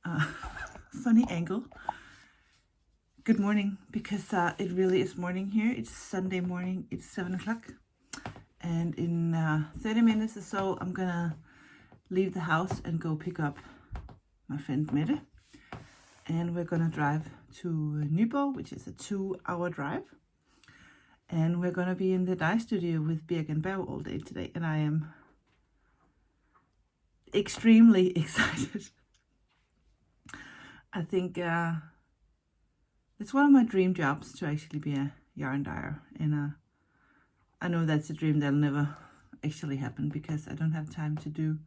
camera. Funny angle. Good morning, because it really is morning here. It's Sunday morning. It's 7 o'clock. And in 30 minutes or so, I'm gonna leave the house and go pick up my friend Mette. And we're gonna drive to Nyborg, which is a 2-hour drive. And we're gonna be in the dye studio with Birk Bergs all day today. And I am extremely excited. I think it's one of my dream jobs to actually be a yarn dyer, and I know that's a dream that'll never actually happen because I don't have time to do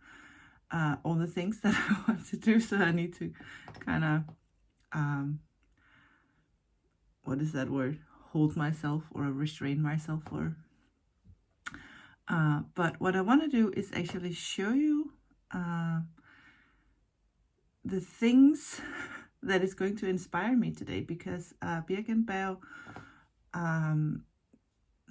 all the things that I want to do, so I need to kind of what is that word, hold myself or restrain myself, or but what I want to do is actually show you the things that is going to inspire me today, because Birk Bergs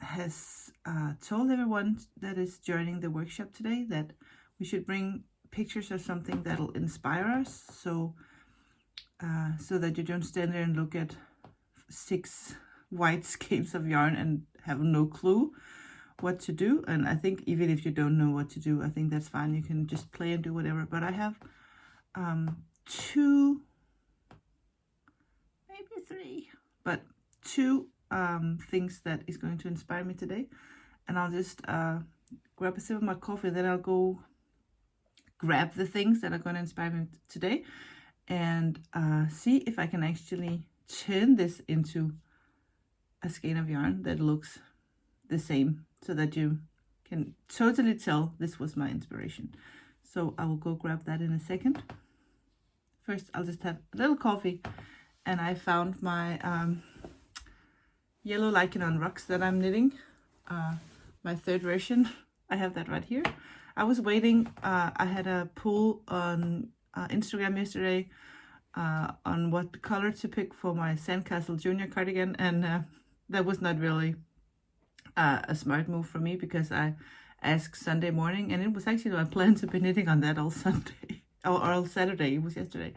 has told everyone that is joining the workshop today that we should bring pictures of something that'll inspire us, so that you don't stand there and look at 6 white skeins of yarn and have no clue what to do. And I think even if you don't know what to do, I think that's fine. You can just play and do whatever. But I have 2, maybe 3, but 2 things that is going to inspire me today. And I'll just grab a sip of my coffee, then I'll go grab the things that are going to inspire me today and see if I can actually turn this into a skein of yarn that looks the same, so that you can totally tell this was my inspiration. So I will go grab that in a second. First, I'll just have a little coffee, and I found my yellow lichen on rocks that I'm knitting, my 3rd version. I have that right here. I was waiting. I had a poll on Instagram yesterday on what color to pick for my Sandcastle Junior cardigan, and that was not really a smart move for me, because I asked Sunday morning, and it was actually my plan to be knitting on that all Sunday or all Saturday. It was yesterday.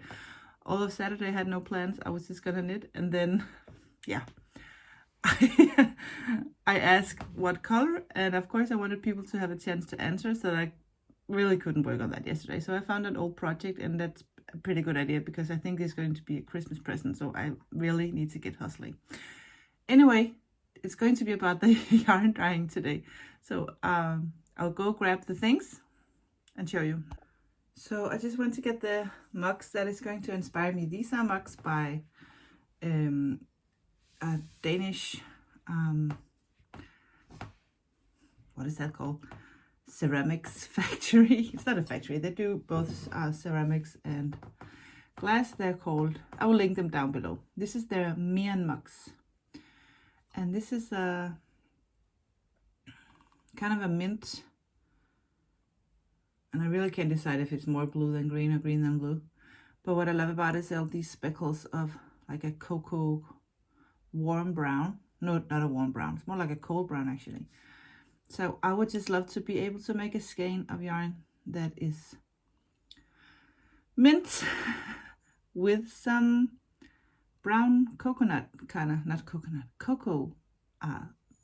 All of Saturday I had no plans. I was just gonna knit, and then yeah, I asked what color, and of course I wanted people to have a chance to answer, so I really couldn't work on that yesterday. So I found an old project, and that's a pretty good idea, because I think it's going to be a Christmas present, so I really need to get hustling. Anyway, it's going to be about the yarn drying today. So I'll go grab the things and show you. So I just want to get the mugs that is going to inspire me. These are mugs by a Danish, what is that called? Ceramics factory. It's not a factory. They do both ceramics and glass. They're called, I will link them down below. This is their Mian mugs. And this is a kind of a mint. And I really can't decide if it's more blue than green or green than blue. But what I love about it is all these speckles of like a cocoa warm brown. No, not a warm brown. It's more like a cold brown, actually. So I would just love to be able to make a skein of yarn that is mint with some brown coconut, kind of, not coconut, cocoa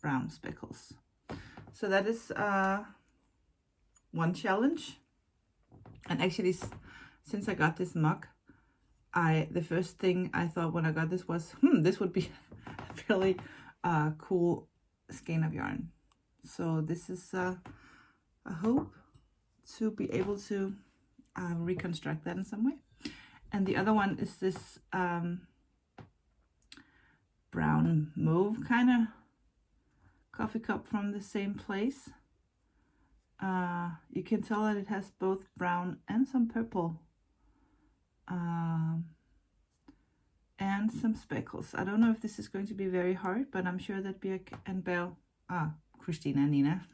brown speckles. So that is one challenge. And actually, since I got this mug, the first thing I thought when I got this was, this would be a really cool skein of yarn. So this is a hope to be able to reconstruct that in some way. And the other one is this brown mauve kind of coffee cup from the same place. You can tell that it has both brown and some purple and some speckles. I don't know if this is going to be very hard, but I'm sure that Birk Bergs, Christina and Nina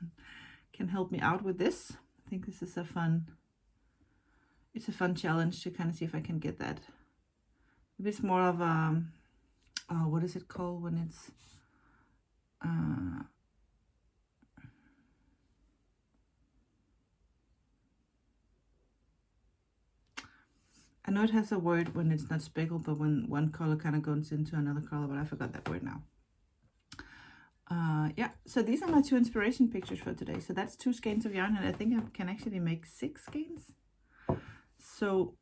can help me out with this. I think this is a fun challenge to kind of see if I can get that. It's more of a, what is it called when it's I know it has a word when it's not speckled, but when one color kind of goes into another color, but I forgot that word now. Yeah, so these are my 2 inspiration pictures for today. So that's 2 skeins of yarn, and I think I can actually make 6 skeins. So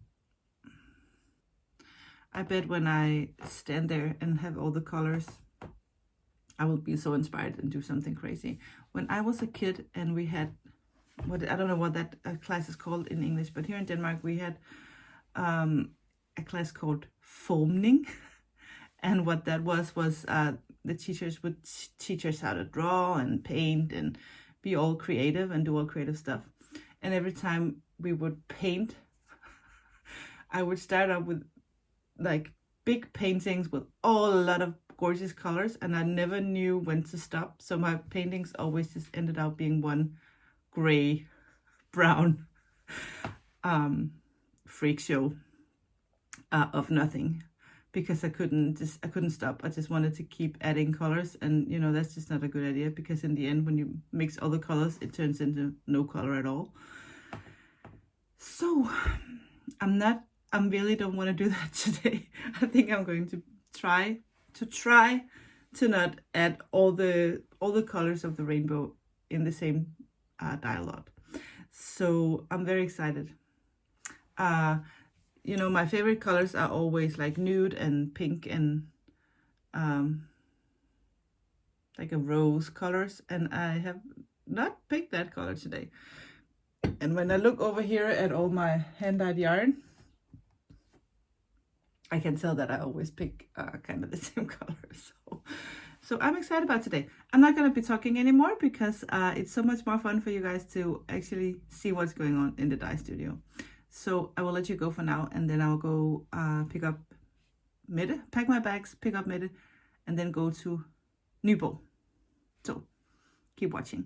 I bet when I stand there and have all the colors, I will be so inspired and do something crazy. When I was a kid and we had, I don't know what that class is called in English, but here in Denmark we had a class called formning. And what that was the teachers would teach us how to draw and paint and be all creative and do all creative stuff. And every time we would paint, I would start up with like big paintings with a lot of gorgeous colors, and I never knew when to stop. So my paintings always just ended up being one gray, brown freak show of nothing, because I couldn't stop. I just wanted to keep adding colors, and you know, that's just not a good idea, because in the end when you mix all the colors it turns into no color at all. So I really don't want to do that today. I think I'm going to try to not add all the colors of the rainbow in the same dialogue. So I'm very excited. You know, my favorite colors are always like nude and pink and like a rose colors, and I have not picked that color today. And when I look over here at all my hand-dyed yarn, I can tell that I always pick kind of the same colors. So I'm excited about today. I'm not going to be talking anymore because it's so much more fun for you guys to actually see what's going on in the dye studio. So I will let you go for now, and then I'll go pick up Mette, pack my bags, pick up Mette, and then go to Nyborg. So keep watching.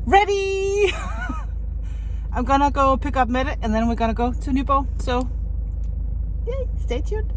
Ready! I'm gonna go pick up Mette, and then we're gonna go to Nyborg. So, yay, stay tuned.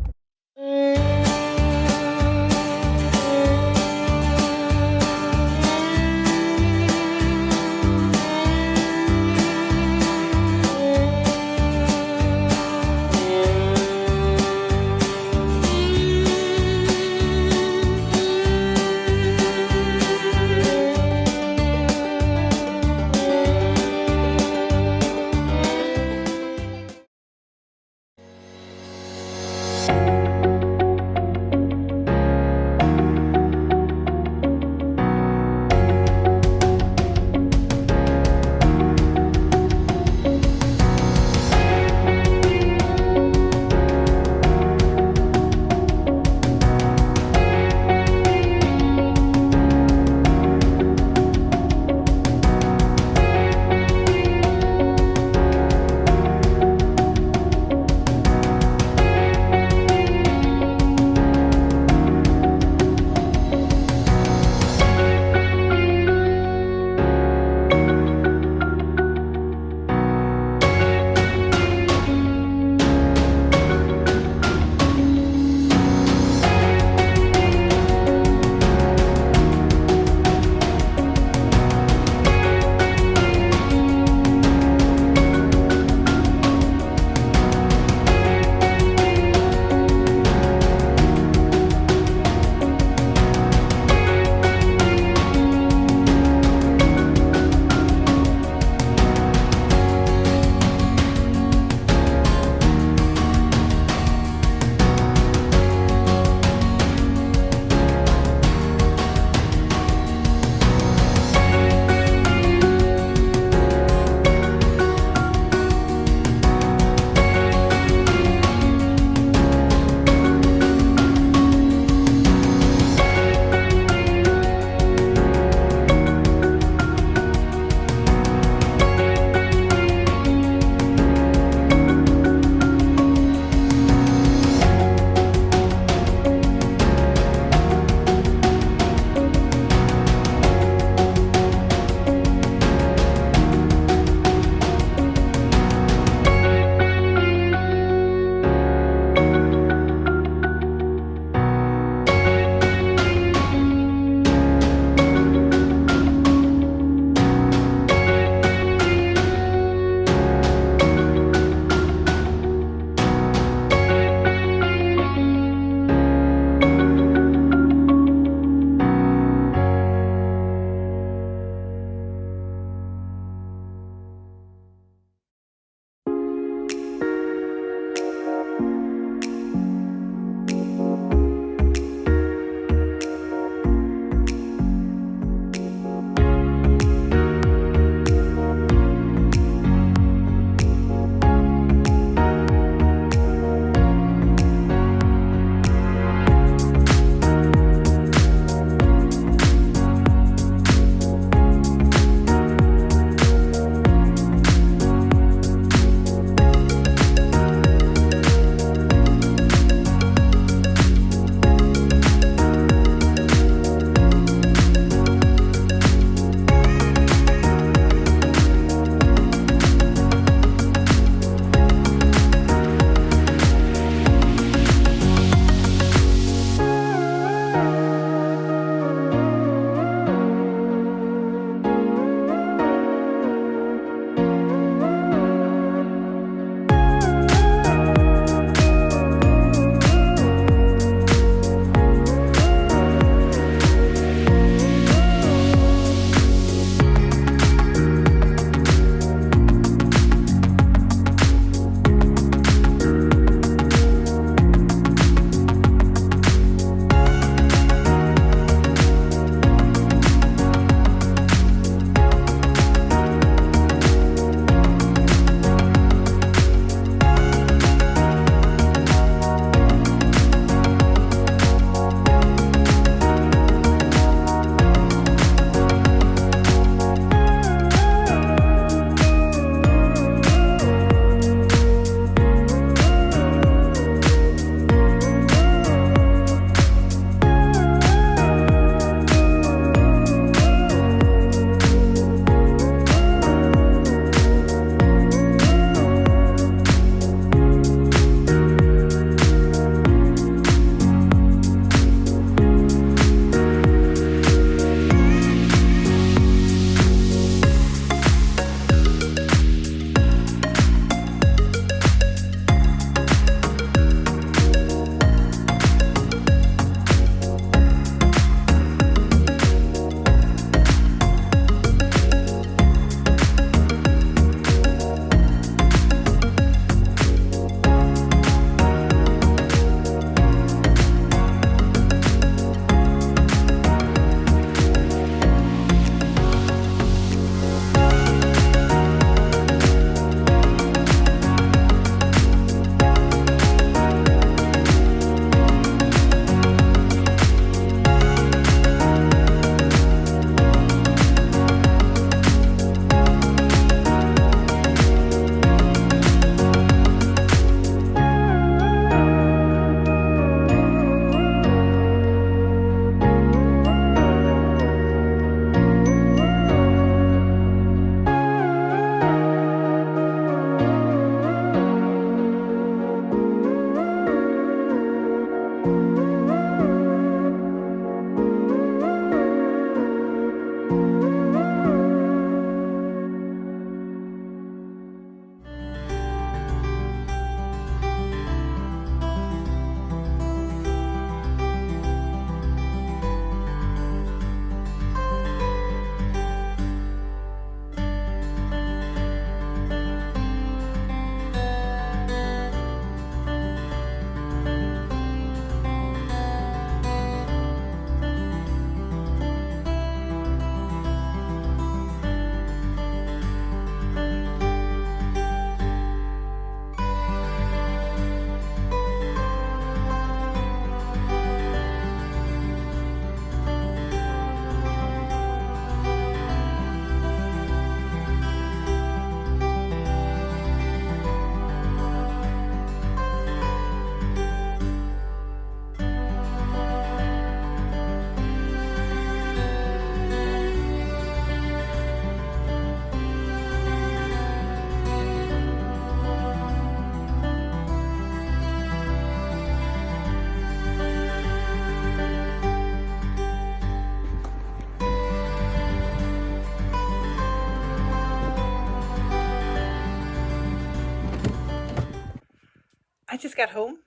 just got home.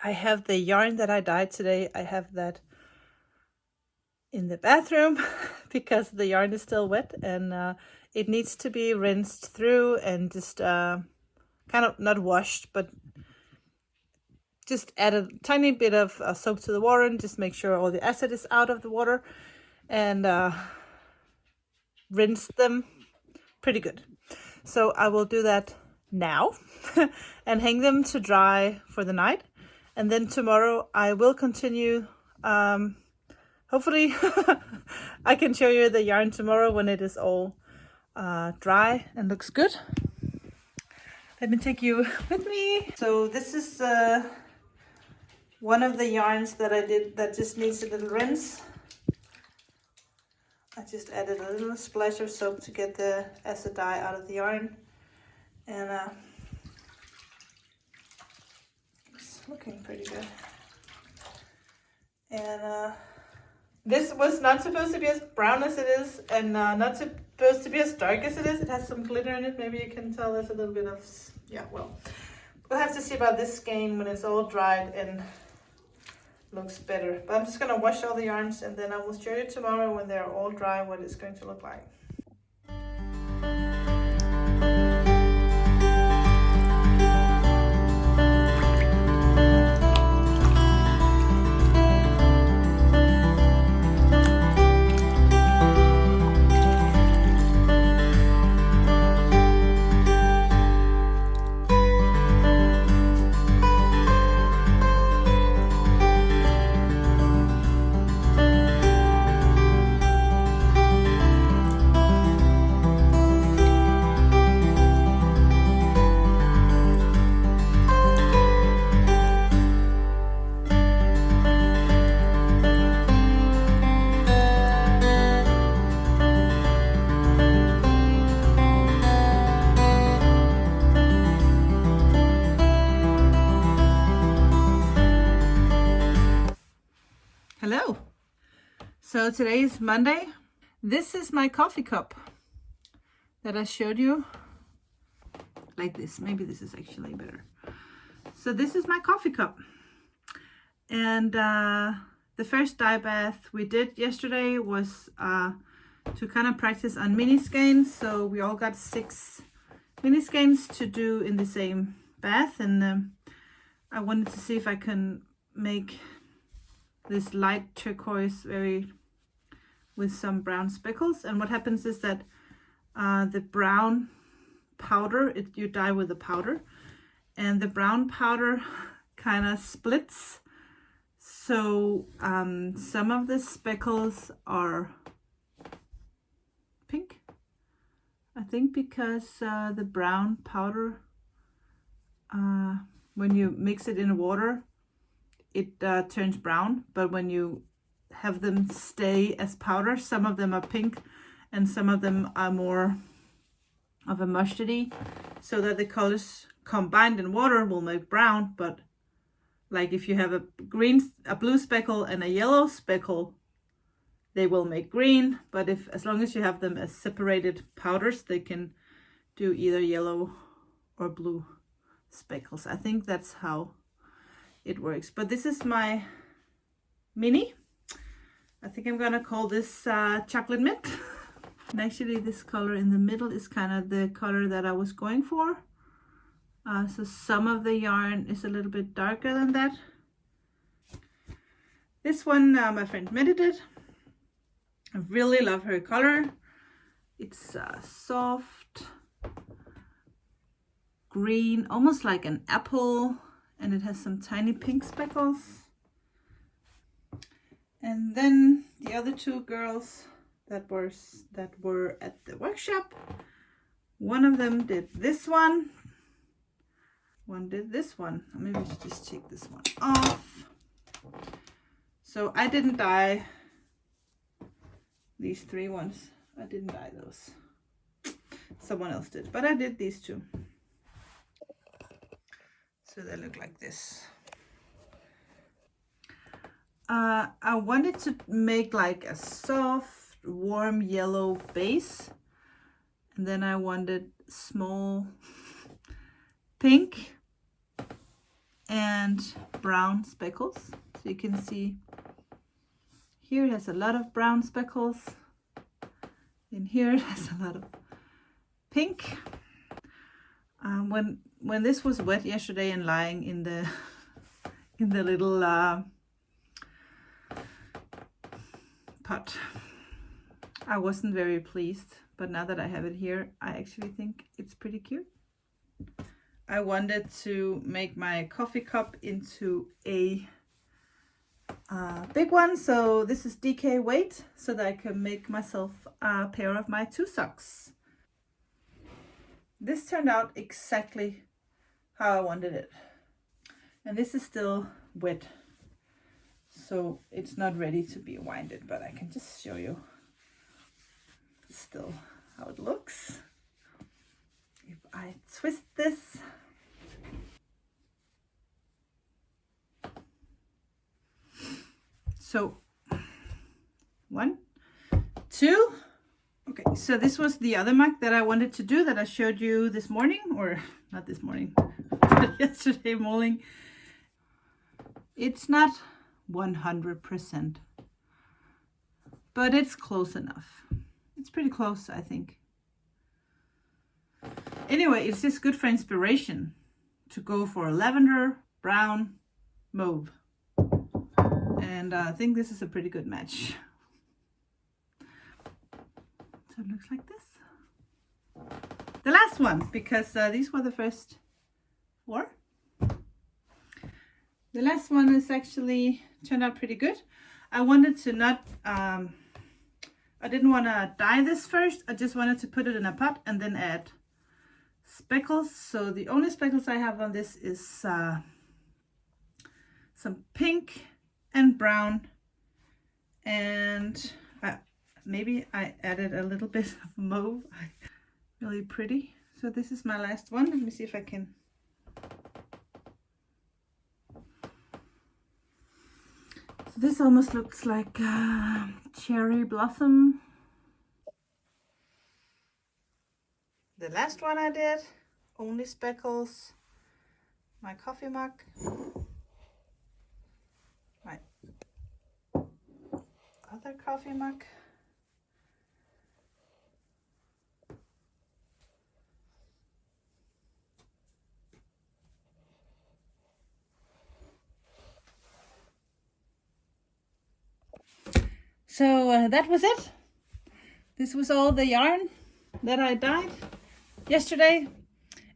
I have the yarn that I dyed today. I have that in the bathroom because the yarn is still wet, and it needs to be rinsed through and just kind of not washed, but just add a tiny bit of soap to the water and just make sure all the acid is out of the water, and rinse them pretty good. So I will do that now and hang them to dry for the night. And then tomorrow I will continue. Hopefully I can show you the yarn tomorrow when it is all dry and looks good. Let me take you with me. So this is one of the yarns that I did that just needs a little rinse. I just added a little splash of soap to get the acid dye out of the yarn, and it's looking pretty good. And this was not supposed to be as brown as it is, and not supposed to be as dark as it is. It has some glitter in it. Maybe you can tell there's a little bit of, yeah, well, we'll have to see about this skein when it's all dried and looks better. But I'm just gonna wash all the yarns, and then I will show you tomorrow when they're all dry what it's going to look like. Hello. So today is Monday. This is my coffee cup that I showed you. Like this. Maybe this is actually better. So this is my coffee cup. And the first dye bath we did yesterday was to kind of practice on mini skeins. So we all got 6 mini skeins to do in the same bath. And I wanted to see if I can make this light turquoise with some brown speckles. And what happens is that the brown powder, you dye with the powder, and the brown powder kind of splits. So some of the speckles are pink, I think, because the brown powder, when you mix it in water, it turns brown, but when you have them stay as powder, some of them are pink and some of them are more of a mustardy, so that the colors combined in water will make brown. But like if you have a blue speckle and a yellow speckle, they will make green. But as long as you have them as separated powders, they can do either yellow or blue speckles. I think that's how it works. But this is my mini. I think I'm gonna call this chocolate mint. And actually this color in the middle is kind of the color that I was going for. So some of the yarn is a little bit darker than that. This one my friend Mette did. I really love her color. It's soft green, almost like an apple, and it has some tiny pink speckles. And then the other 2 girls that were at the workshop, one of them did this one did this one. Maybe we should just take this one off. So I didn't dye these 3 ones. I didn't dye those. Someone else did, but I did these 2. So they look like this. I wanted to make like a soft, warm yellow base. And then I wanted small pink and brown speckles. So you can see here it has a lot of brown speckles. In here it has a lot of pink. When this was wet yesterday and lying in the little pot, I wasn't very pleased, but now that I have it here, I actually think it's pretty cute. I wanted to make my coffee cup into a big one, so this is DK weight, so that I can make myself a pair of my 2 socks. This turned out exactly how I wanted it, and this is still wet, so it's not ready to be winded, but I can just show you still how it looks. If I twist this, so 1, 2. Okay, so this was the other mug that I wanted to do that I showed you this morning, or not this morning, but yesterday morning. It's not 100%, but it's close enough. It's pretty close, I think. Anyway, it's just good for inspiration to go for lavender, brown, mauve. And I think this is a pretty good match. So it looks like this. The last one, because these were the first 4. The last one is actually turned out pretty good. I wanted to not, I didn't want to dye this first. I just wanted to put it in a pot and then add speckles. So the only speckles I have on this is some pink and brown, and maybe I added a little bit of mauve. Really pretty. So this is my last one. Let me see if I can. So this almost looks like cherry blossom. The last one I did, only speckles, my coffee mug, my other coffee mug, so that was it. This was all the yarn that I dyed yesterday,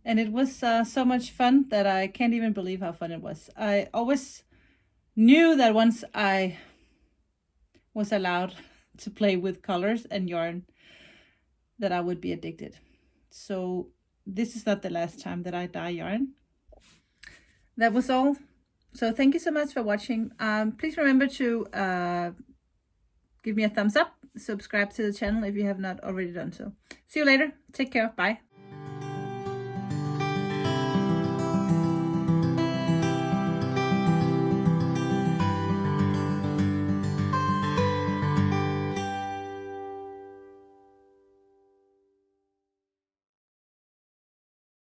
and it was so much fun that I can't even believe how fun it was. I always knew that once I was allowed to play with colors and yarn, that I would be addicted. So this is not the last time that I dye yarn. That was all. So thank you so much for watching. Please remember to give me a thumbs up, subscribe to the channel if you have not already done so. See you later. Take care. Bye.